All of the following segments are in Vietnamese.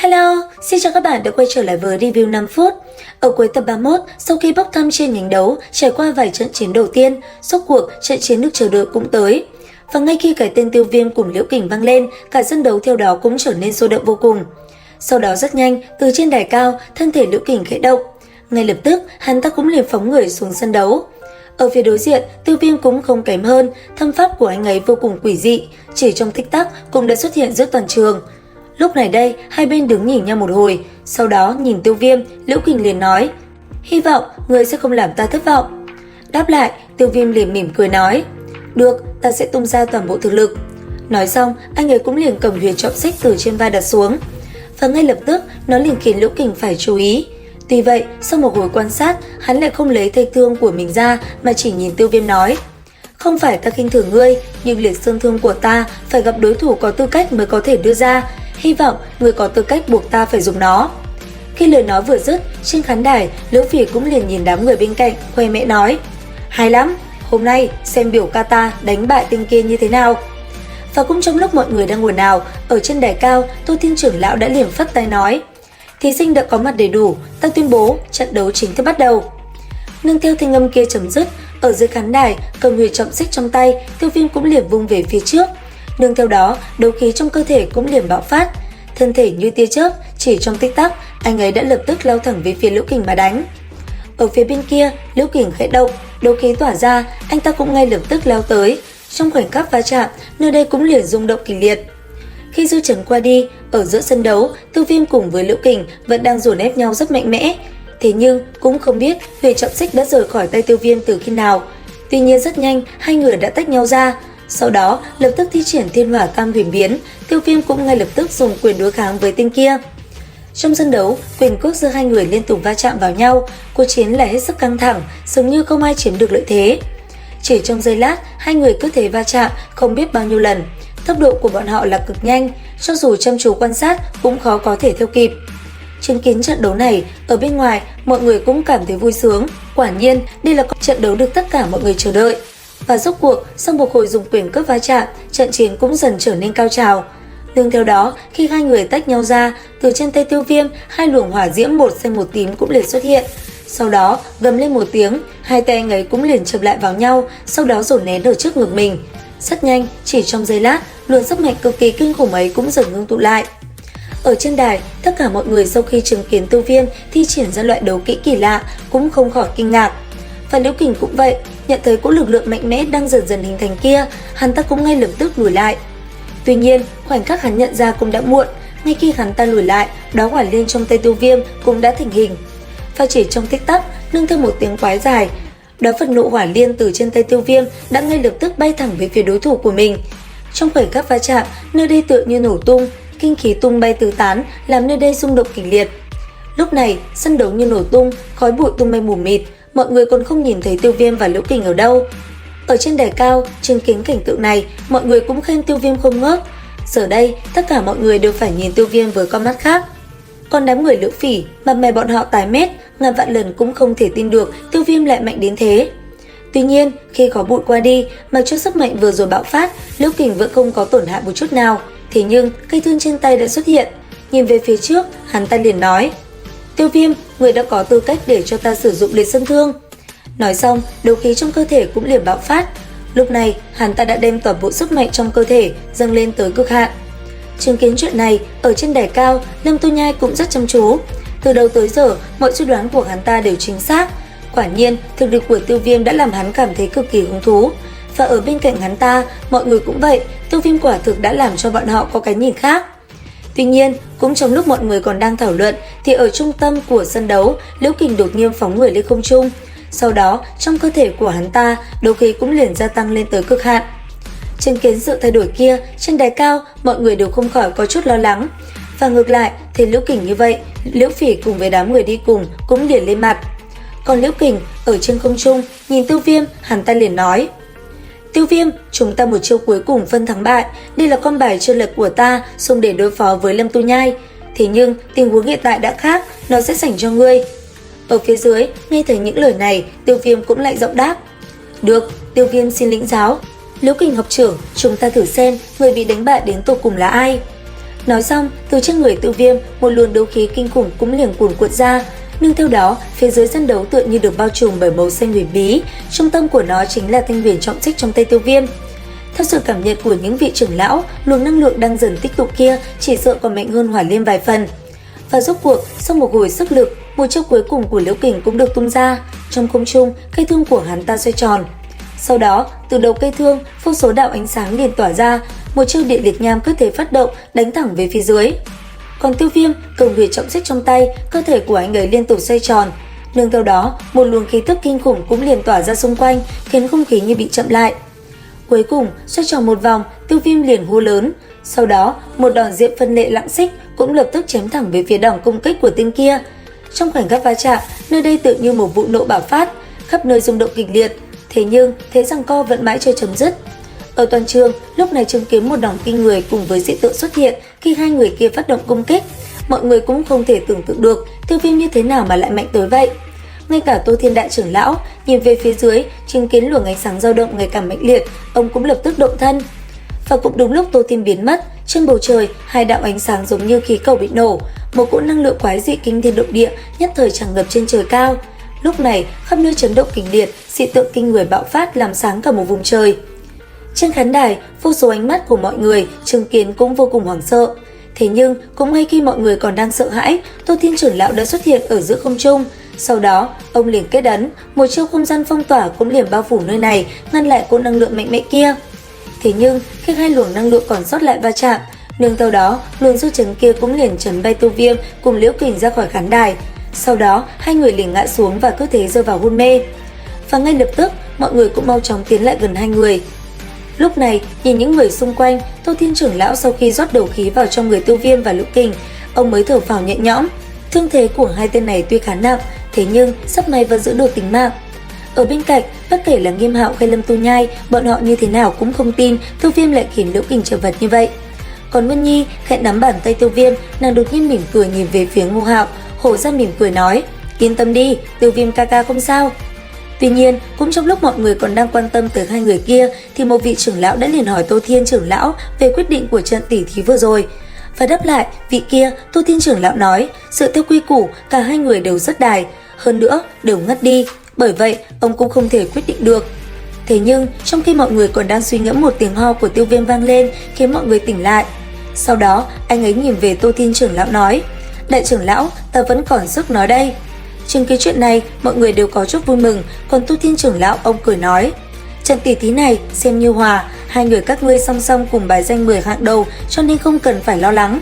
Hello, xin chào các bạn đã quay trở lại với review 5 phút. Ở cuối tập 31, sau khi bốc thăm trên nhánh đấu, trải qua vài trận chiến đầu tiên, rốt cuộc trận chiến được chờ đợi cũng tới. Và ngay khi cái tên Tiêu Viêm cùng Liễu Kình vang lên, cả sân đấu theo đó cũng trở nên sôi động vô cùng. Sau đó rất nhanh, từ trên đài cao, thân thể Liễu Kình khẽ động. Ngay lập tức, hắn ta cũng liền phóng người xuống sân đấu. Ở phía đối diện, Tiêu Viêm cũng không kém hơn, thân pháp của anh ấy vô cùng quỷ dị, chỉ trong tích tắc cũng đã xuất hiện giữa toàn trường. Lúc này đây, hai bên đứng nhìn nhau một hồi, sau đó nhìn Tiêu Viêm, Liễu Kình liền nói: "Hy vọng ngươi sẽ không làm ta thất vọng." Đáp lại, Tiêu Viêm liền mỉm cười nói: "Được, ta sẽ tung ra toàn bộ thực lực." Nói xong, anh ấy cũng liền cầm huyền trọng xích từ trên vai đặt xuống. Và ngay lập tức, nó liền khiến Liễu Kình phải chú ý. Tuy vậy, sau một hồi quan sát, hắn lại không lấy thanh thương của mình ra mà chỉ nhìn Tiêu Viêm nói: "Không phải ta khinh thường ngươi, nhưng liệt sơn thương của ta phải gặp đối thủ có tư cách mới có thể đưa ra. Hy vọng ngươi có tư cách buộc ta phải dùng nó." Khi lời nói vừa dứt, trên khán đài, Liễu Phỉ cũng liền nhìn đám người bên cạnh, khoe mẽ nói: "Hay lắm, hôm nay xem biểu ca ta đánh bại tên kia như thế nào." Và cũng trong lúc mọi người đang ồn ào, ở trên đài cao, Tô Thiên trưởng lão đã liền phất tay nói: "Thí sinh đã có mặt đầy đủ, ta tuyên bố trận đấu chính thức bắt đầu." Nương theo thanh âm kia chấm dứt, ở dưới khán đài, cầm huyền trọng xích trong tay, Tiêu Viêm cũng liền vung về phía trước. Nương theo đó, đấu khí trong cơ thể cũng liền bạo phát, thân thể như tia chớp, chỉ trong tích tắc, anh ấy đã lập tức lao thẳng về phía Liễu Kình mà đánh. Ở phía bên kia, Liễu Kình khẽ động, đấu khí tỏa ra, anh ta cũng ngay lập tức lao tới. Trong khoảnh khắc va chạm, nơi đây cũng liền rung động kịch liệt. Khi dư chấn qua đi, ở giữa sân đấu, Tiêu Viêm cùng với Liễu Kình vẫn đang dồn ép nhau rất mạnh mẽ. Thế nhưng cũng không biết huyền trọng xích đã rời khỏi tay Tiêu Viêm từ khi nào. Tuy nhiên rất nhanh, hai người đã tách nhau ra. Sau đó, lập tức thi triển Thiên Hỏa Tam Huyền biến, Tiêu Viêm cũng ngay lập tức dùng quyền đối kháng với tên kia. Trong sân đấu, quyền cước giữa hai người liên tục va chạm vào nhau, cuộc chiến là hết sức căng thẳng, dường như không ai chiếm được lợi thế. Chỉ trong giây lát, hai người cứ thế va chạm không biết bao nhiêu lần. Tốc độ của bọn họ là cực nhanh, cho dù chăm chú quan sát cũng khó có thể theo kịp. Chứng kiến trận đấu này, ở bên ngoài mọi người cũng cảm thấy vui sướng. Quả nhiên, đây là trận đấu được tất cả mọi người chờ đợi. Và rốt cuộc, sau một hồi dùng quyền cước va chạm, trận chiến cũng dần trở nên cao trào. Nương theo đó, khi hai người tách nhau ra, từ trên tay Tiêu Viêm, hai luồng hỏa diễm một xanh một tím cũng liền xuất hiện. Sau đó, gầm lên một tiếng, hai tay anh ấy cũng liền chập lại vào nhau, sau đó dồn nén ở trước ngực mình. Rất nhanh, chỉ trong giây lát, luồng sức mạnh cực kỳ kinh khủng ấy cũng dần ngưng tụ lại. Ở trên đài, tất cả mọi người sau khi chứng kiến Tiêu Viêm thi triển ra loại đấu kỹ kỳ lạ cũng không khỏi kinh ngạc. Và Liễu Kình cũng vậy, nhận thấy cỗ lực lượng mạnh mẽ đang dần dần hình thành kia, hắn ta cũng ngay lập tức lùi lại. Tuy nhiên, khoảnh khắc hắn nhận ra cũng đã muộn, ngay khi hắn ta lùi lại, đó hỏa liên trong tay Tiêu Viêm cũng đã thành hình. Và chỉ trong tích tắc, nương theo một tiếng quái dài, đó phật nộ hỏa liên từ trên tay Tiêu Viêm đã ngay lập tức bay thẳng về phía đối thủ của mình. Trong khoảnh khắc va chạm, nơi đây tựa như nổ tung, kinh khí tung bay tứ tán, làm nơi đây rung động kịch liệt. Lúc này, sân đấu như nổ tung, khói bụi tung bay mù mịt, mọi người còn không nhìn thấy Tiêu Viêm và Liễu Kình ở đâu. Ở trên đài cao, chứng kiến cảnh tượng này, mọi người cũng khen Tiêu Viêm không ngớt. Giờ đây, tất cả mọi người đều phải nhìn Tiêu Viêm với con mắt khác. Còn đám người Liễu Phỉ, mặt mày bọn họ tái mét, ngàn vạn lần cũng không thể tin được Tiêu Viêm lại mạnh đến thế. Tuy nhiên, khi khói bụi qua đi, mặc cho sức mạnh vừa rồi bạo phát, Liễu Kình vẫn không có tổn hại một chút nào. Thế nhưng, cây thương trên tay đã xuất hiện. Nhìn về phía trước, hắn ta liền nói: "Tiêu Viêm, người đã có tư cách để cho ta sử dụng liệt sơn thương." Nói xong, đấu khí trong cơ thể cũng liền bạo phát. Lúc này, hắn ta đã đem toàn bộ sức mạnh trong cơ thể dâng lên tới cực hạn. Chứng kiến chuyện này, ở trên đài cao, Lâm Tu Nhai cũng rất chăm chú. Từ đầu tới giờ, mọi suy đoán của hắn ta đều chính xác. Quả nhiên, thực lực của Tiêu Viêm đã làm hắn cảm thấy cực kỳ hứng thú. Và ở bên cạnh hắn ta, mọi người cũng vậy, Tiêu Viêm quả thực đã làm cho bọn họ có cái nhìn khác. Tuy nhiên, cũng trong lúc mọi người còn đang thảo luận, thì ở trung tâm của sân đấu, Liễu Kình đột nhiên phóng người lên không trung. Sau đó, trong cơ thể của hắn ta, đấu khí cũng liền gia tăng lên tới cực hạn. Chứng kiến sự thay đổi kia, trên đài cao, mọi người đều không khỏi có chút lo lắng. Và ngược lại, thấy Liễu Kình như vậy, Liễu Phỉ cùng với đám người đi cùng cũng liền lên mặt. Còn Liễu Kình ở trên không trung, nhìn Tiêu Viêm, hắn ta liền nói: "Tiêu Viêm, chúng ta một chiêu cuối cùng phân thắng bại, đây là con bài chơi lật của ta dùng để đối phó với Lâm Tu Nhai. Thế nhưng, tình huống hiện tại đã khác, nó sẽ dành cho ngươi." Ở phía dưới, nghe thấy những lời này, Tiêu Viêm cũng lại giọng đáp: "Được, Tiêu Viêm xin lĩnh giáo. Liễu Kình học trưởng, chúng ta thử xem người bị đánh bại đến tột cùng là ai." Nói xong, từ trên người Tiêu Viêm, một luồng đấu khí kinh khủng cũng liền cuồn cuộn ra. Nương theo đó, phía dưới sân đấu tựa như được bao trùm bởi màu xanh huyền bí, trung tâm của nó chính là thanh huyền trọng xích trong tay Tiêu Viêm. Theo sự cảm nhận của những vị trưởng lão, luồng năng lượng đang dần tích tụ kia chỉ sợ còn mạnh hơn Hỏa Liên vài phần. Và rốt cuộc, sau một hồi sức lực, một chiêu cuối cùng của Liễu Kình cũng được tung ra. Trong không trung, cây thương của hắn ta xoay tròn. Sau đó, từ đầu cây thương, vô số đạo ánh sáng liền tỏa ra, một chiêu địa liệt nham cứ thế phát động, đánh thẳng về phía dưới. Còn Tiêu Viêm cầm huyền trọng xích trong tay, cơ thể của anh ấy liên tục xoay tròn. Nương theo đó, một luồng khí tức kinh khủng cũng liền tỏa ra xung quanh, khiến không khí như bị chậm lại. Cuối cùng, xoay tròn một vòng, Tiêu Viêm liền hô lớn. Sau đó, một đòn diệm phân lệ lặng xích cũng lập tức chém thẳng về phía đòn công kích của tên kia. Trong khoảnh khắc va chạm, nơi đây tự như một vụ nổ bạo phát, khắp nơi rung động kịch liệt. Thế nhưng, thế giằng co vẫn mãi chưa chấm dứt. Ở toàn trường, lúc này chứng kiến một đòn kinh người cùng với dị tượng xuất hiện khi hai người kia phát động công kích. Mọi người cũng không thể tưởng tượng được Tiêu Viêm như thế nào mà lại mạnh tới vậy. Ngay cả Tô Thiên Đại trưởng lão nhìn về phía dưới, chứng kiến luồng ánh sáng dao động ngày càng mạnh liệt, ông cũng lập tức động thân. Và cũng đúng lúc Tô Thiên biến mất, trên bầu trời hai đạo ánh sáng giống như khí cầu bị nổ, một cỗ năng lượng quái dị kinh thiên động địa nhất thời tràn ngập trên trời cao. Lúc này, khắp nơi chấn động kịch liệt, dị tượng kinh người bạo phát làm sáng cả một vùng trời. Trên khán đài, vô số ánh mắt của mọi người chứng kiến cũng vô cùng hoảng sợ. Thế nhưng, cũng ngay khi mọi người còn đang sợ hãi, Tô Thiên trưởng lão đã xuất hiện ở giữa không trung. Sau đó, ông liền kết ấn, một chiêu không gian phong tỏa cũng liền bao phủ nơi này, ngăn lại cỗ năng lượng mạnh mẽ kia. Thế nhưng, khi hai luồng năng lượng còn sót lại va chạm, nương theo đó, luồng dư chấn kia cũng liền chấn bay Tiêu Viêm cùng Liễu Kình ra khỏi khán đài. Sau đó, hai người liền ngã xuống và cứ thế rơi vào hôn mê. Và ngay lập tức, mọi người cũng mau chóng tiến lại gần hai người. Lúc này, nhìn những người xung quanh, Tô Thiên trưởng lão sau khi rót đầu khí vào trong người Tiêu Viêm và Liễu Kình, ông mới thở phào nhẹ nhõm. Thương thế của hai tên này tuy khá nặng, thế nhưng sắp may vẫn giữ được tính mạng. Ở bên cạnh, bất kể là Nghiêm Hạo hay Lâm Tu Nhai, bọn họ như thế nào cũng không tin Tiêu Viêm lại khiến Liễu Kình chật vật như vậy. Còn Vân Nhi khẽ nắm bàn tay Tiêu Viêm, nàng đột nhiên mỉm cười nhìn về phía Ngô Hạo, hổ ra mỉm cười nói: "Yên tâm đi, Tiêu Viêm ca ca không sao." Tuy nhiên, cũng trong lúc mọi người còn đang quan tâm tới hai người kia, thì một vị trưởng lão đã liền hỏi Tô Thiên trưởng lão về quyết định của trận tỉ thí vừa rồi. Và đáp lại, vị kia, Tô Thiên trưởng lão nói, dựa theo quy củ, cả hai người đều rất đài, hơn nữa đều ngất đi, bởi vậy ông cũng không thể quyết định được. Thế nhưng, trong khi mọi người còn đang suy ngẫm, một tiếng ho của Tiêu Viêm vang lên khiến mọi người tỉnh lại. Sau đó, anh ấy nhìn về Tô Thiên trưởng lão nói: "Đại trưởng lão, ta vẫn còn sức nói đây." Chứng kiến chuyện này, mọi người đều có chút vui mừng, còn Tô Thiên trưởng lão ông cười nói: "Trận tỷ thí này xem như hòa, hai người các ngươi song song cùng bài danh 10 hạng đầu, cho nên không cần phải lo lắng."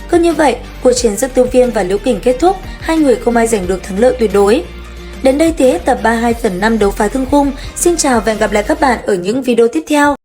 Cứ như vậy, cuộc chiến giữa Tiêu Viêm và Liễu Kình kết thúc, hai người không ai giành được thắng lợi tuyệt đối. Đến đây thì hết tập 32/5 đấu phá thương khung. Xin chào và hẹn gặp lại các bạn ở những video tiếp theo.